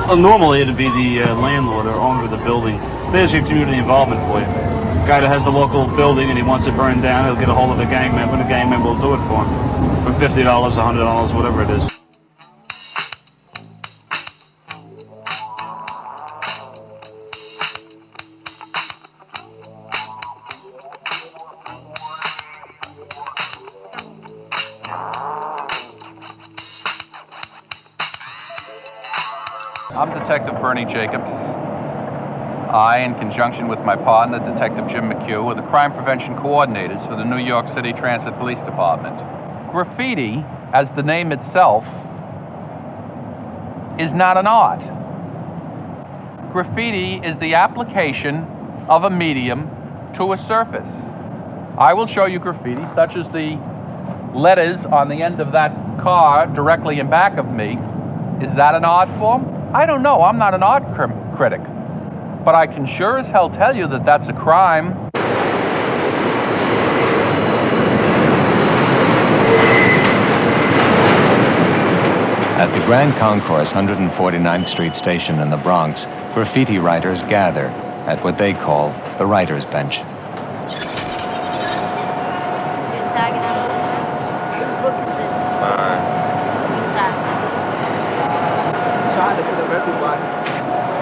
Well, normally it'd be the landlord or owner of the building. There's your community involvement for you. Guy that has the local building and he wants it burned down, he'll get a hold of a gang member, and the gang member will do it for him. For $50, $100, whatever it is. I'm Detective Bernie Jacobs. I, in conjunction with my partner, Detective Jim McHugh, are the crime prevention coordinators for the New York City Transit Police Department. Graffiti, as the name itself, is not an art. Graffiti is the application of a medium to a surface. I will show you graffiti, such as the letters on the end of that car directly in back of me. Is that an art form? I don't know. I'm not an art critic. But I can sure as hell tell you that that's a crime. At the Grand Concourse 149th Street station in the Bronx, graffiti writers gather at what they call the writer's bench.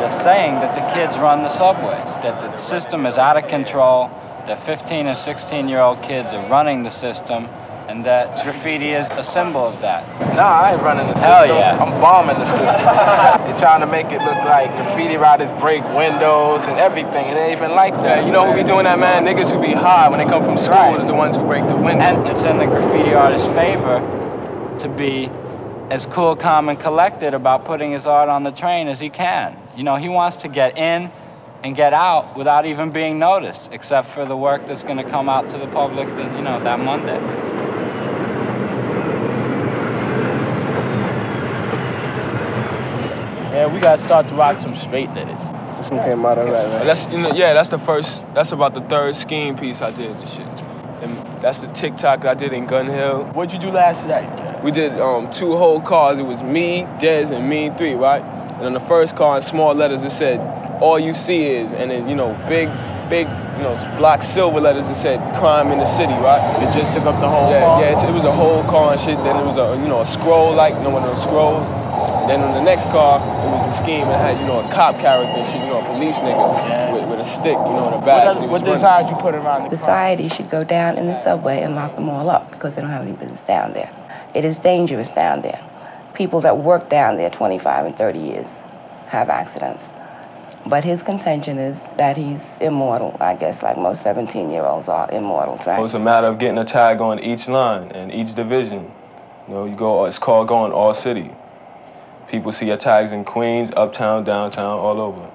They're saying that the kids run the subways, that the system is out of control, that 15 and 16-year-old kids are running the system, and that graffiti is a symbol of that. Nah, I ain't running the system. Hell yeah. I'm bombing the system. They're trying to make it look like graffiti writers break windows and everything. It ain't even like that. Yeah, you know who be doing that, man? Niggas who be high when they come from school is the ones who break the window. And it's in the graffiti artist's favor to be as cool, calm, and collected about putting his art on the train as he can. You know, he wants to get in and get out without even being noticed, except for the work that's going to come out to the public, that Monday. Yeah, we gotta start to rock some straight letters. This one came out alright, right? That's about the third scheme piece I did this shit. And that's the TikTok that I did in Gun Hill. What'd you do last night? We did 2 whole cars. It was me, Dez, and Me 3, right? And on the first car, in small letters, it said, "All you see is," and then, big, block silver letters, it said, "Crime in the city," right? It just took up the whole car? Yeah, it was a whole car and shit. Then it was a scroll, like, one of those scrolls. And then on the next car, it was a scheme and it had, a cop character and shit, a police nigga with a stick, and a badge. What designs you put around the Society should go down in the subway and lock them all up because they don't have any business down there. It is dangerous down there. People that work down there 25 and 30 years have accidents. But his contention is that he's immortal, I guess, like most 17-year-olds are immortal, right? It's a matter of getting a tag on each line and each division. It's called going all city. People see your tags in Queens, uptown, downtown, all over.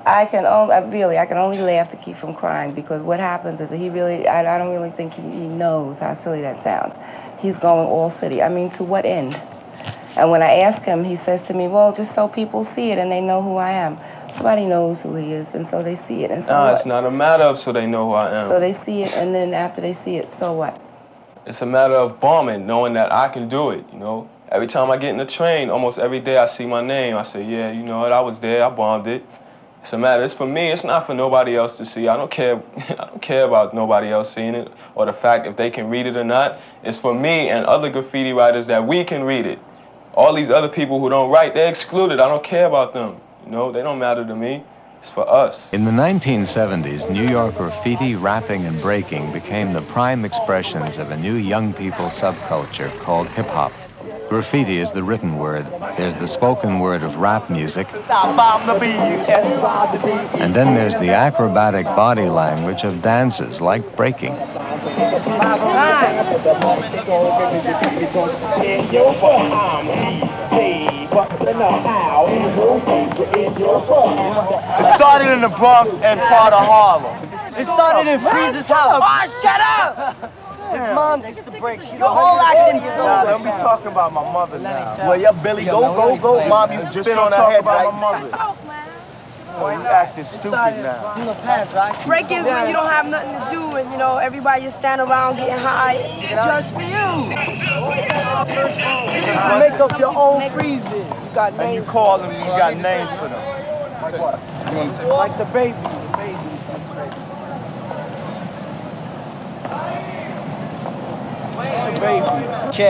I can only laugh to keep from crying because what happens is that I don't really think he knows how silly that sounds. He's going all city. I mean, to what end? And when I ask him, he says to me, well, just so people see it and they know who I am. Nobody knows who he is, and so they see it. And so it's not a matter of so they know who I am. So they see it, and then after they see it, so what? It's a matter of bombing, knowing that I can do it, Every time I get in the train, almost every day I see my name. I say, yeah, you know what, I was there, I bombed it. It's a matter, it's for me, it's not for nobody else to see. I don't care about nobody else seeing it or the fact if they can read it or not. It's for me and other graffiti writers that we can read it. All these other people who don't write, they're excluded. I don't care about them. They don't matter to me. It's for us. In the 1970s, New York graffiti, rapping, and breaking became the prime expressions of a new young people subculture called hip-hop. Graffiti is the written word. There's the spoken word of rap music. And then there's the acrobatic body language of dances like breaking. It started in the Bronx and part of Harlem. It started in Freeze's house. Oh, shut up! His mom used to break. She's all acting his own. Nah, don't be talking about my mother now. Well, yeah, Billy, go. Mom used to spin on her head about my mother. Boy, you acting stupid now. In the pants, right? Break is when you don't have nothing to do and, you know, everybody just stand around getting high just for you. You make up your own freezes. You got names. And you call them, you got names for them. Like what? You want to take Like the baby. It's a baby.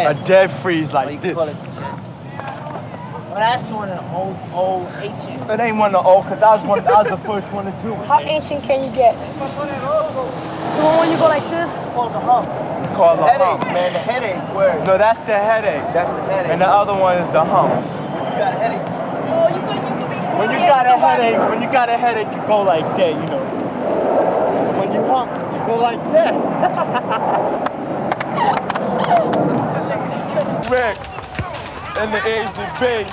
A dead freeze like this. Well, that's one of the old ancient. It ain't one of the old, because I was the first one to do it. How ancient can you get? The one when you go like this? It's called the hump. It's called the hump. Man, the headache word. No, that's the headache. That's the headache. And the other one is the hump. You got a headache. Oh, you could be When you got a headache, you go like that, you know. When you hump, you go like that. Rick and the Asian Bay.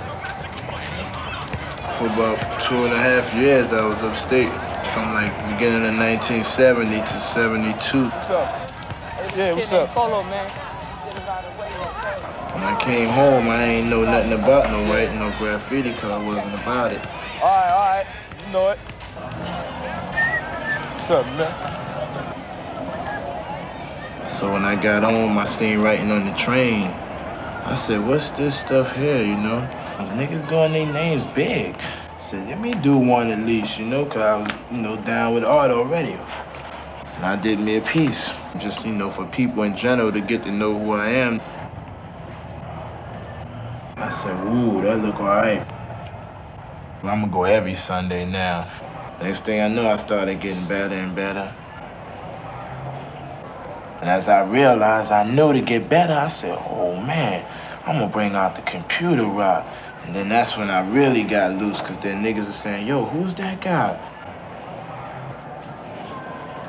For about 2.5 years, I was upstate, from like beginning of 1970 to 72. What's up? Yeah, what's up? When I came home, I ain't know nothing about no writing, no graffiti, because I wasn't about it. All right, you know it. What's up, man? So when I got home, I seen writing on the train. I said, what's this stuff here, you know? These niggas doing their names big. I said, let me do one at least, you know, because I was, you know, down with art already. And I did me a piece, just, you know, for people in general to get to know who I am. I said, ooh, that look all right. I'm gonna go every Sunday now. Next thing I know, I started getting better and better. And as I realized I knew to get better, I said, oh man, I'm gonna bring out the computer rock. And then that's when I really got loose, because then niggas are saying, yo, who's that guy?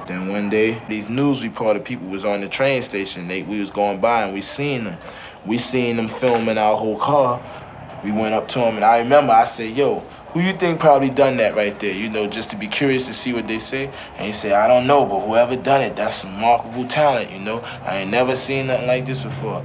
Then one day, these news reporter people was on the train station. We was going by and we seen them. We seen them filming our whole car. We went up to them and I remember I said, yo, who you think probably done that right there? You know, just to be curious to see what they say. And he said, I don't know, but whoever done it, that's some remarkable talent, you know? I ain't never seen nothing like this before.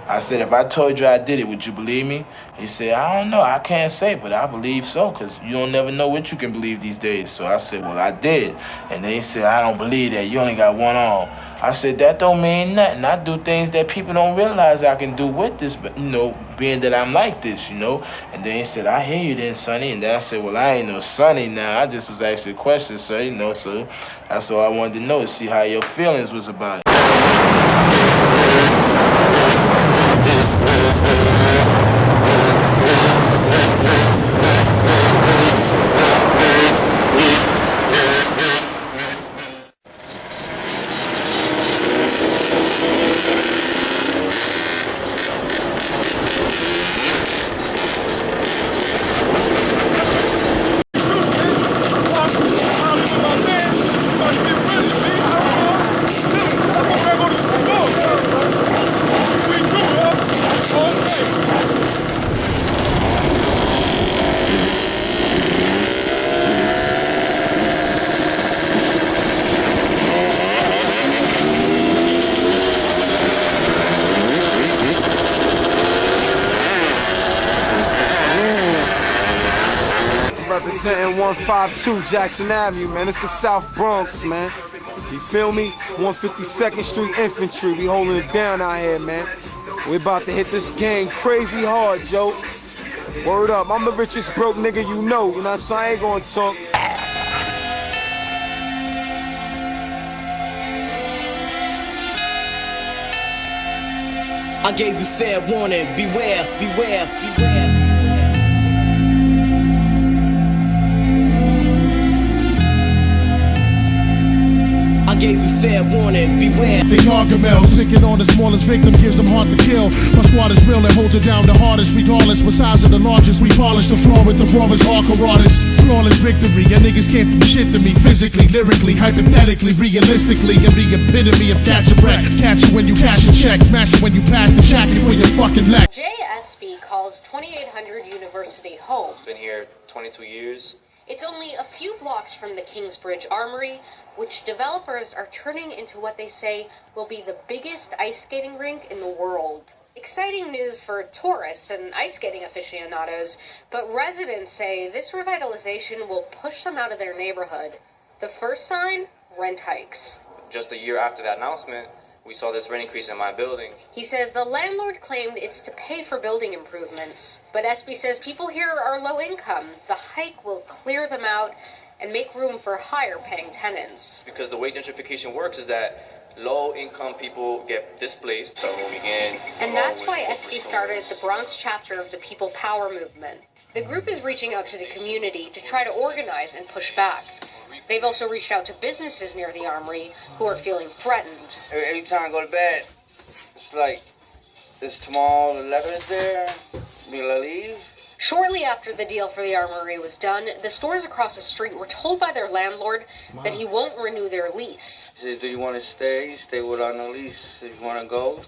I said, if I told you I did it, would you believe me? He said, I don't know, I can't say, but I believe so, because you don't never know what you can believe these days. So I said, well, I did. And then he said, I don't believe that, you only got one arm. I said, that don't mean nothing. I do things that people don't realize I can do with this, but, you know, being that I'm like this, you know. And then he said, I hear you then, Sonny. And then I said, well, I ain't no Sonny now. I just was asking a question, sir, you know. So that's all I wanted to know, to see how your feelings was about it. Representing 152 Jackson Avenue, man. It's the South Bronx, man. You feel me? 152nd Street Infantry. We holding it down out here, man. We about to hit this gang crazy hard, Joe. Word up. I'm the richest broke nigga you know. You know what I'm saying? I ain't gonna talk. I gave you fair warning. Beware, beware, beware. Gave you fair warning, beware. They Gargamel, sticking on the smallest victim, gives them heart to kill. My squad is real and holds it down the hardest. Regardless, what size of the largest, we polish the floor with the rawest hardcore artists. Flawless victory, and niggas can't do shit to me. Physically, lyrically, hypothetically, realistically. I'm the epitome of catch a wreck. Catch you when you cash a check, smash you when you pass the shack before your fucking leg. JSB calls 2800 University home. Been here 22 years. It's only a few blocks from the Kingsbridge Armory, which developers are turning into what they say will be the biggest ice skating rink in the world. Exciting news for tourists and ice skating aficionados, but residents say this revitalization will push them out of their neighborhood. The first sign, rent hikes. Just a year after that announcement, we saw this rent increase in my building. He says the landlord claimed it's to pay for building improvements, but SB says people here are low income. The hike will clear them out and make room for higher paying tenants. Because the way gentrification works is that low-income people get displaced. And that's why SB started the Bronx chapter of the People Power movement. The group is reaching out to the community to try to organize and push back. They've also reached out to businesses near the Armory who are feeling threatened. Every time I go to bed, it's like this tomorrow, the letter is there, me to leave. Shortly after the deal for the Armory was done, the stores across the street were told by their landlord that he won't renew their lease. He said, do you want to stay? Stay without no lease. If you want to go.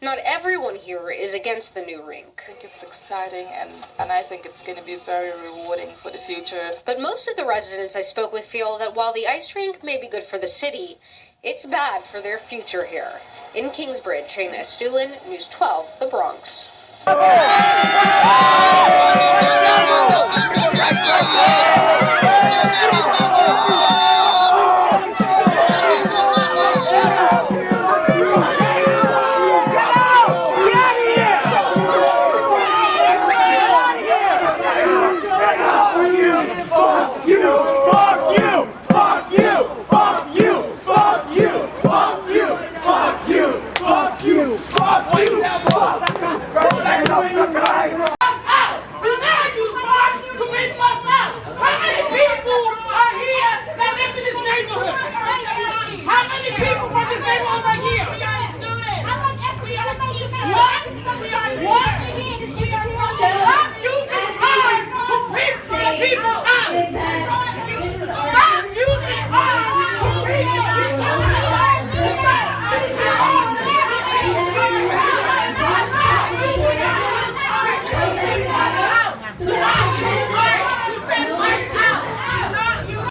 Not everyone here is against the new rink. I think it's exciting and I think it's going to be very rewarding for the future. But most of the residents I spoke with feel that while the ice rink may be good for the city, it's bad for their future here. In Kingsbridge, Shayna Estulin, News 12, The Bronx.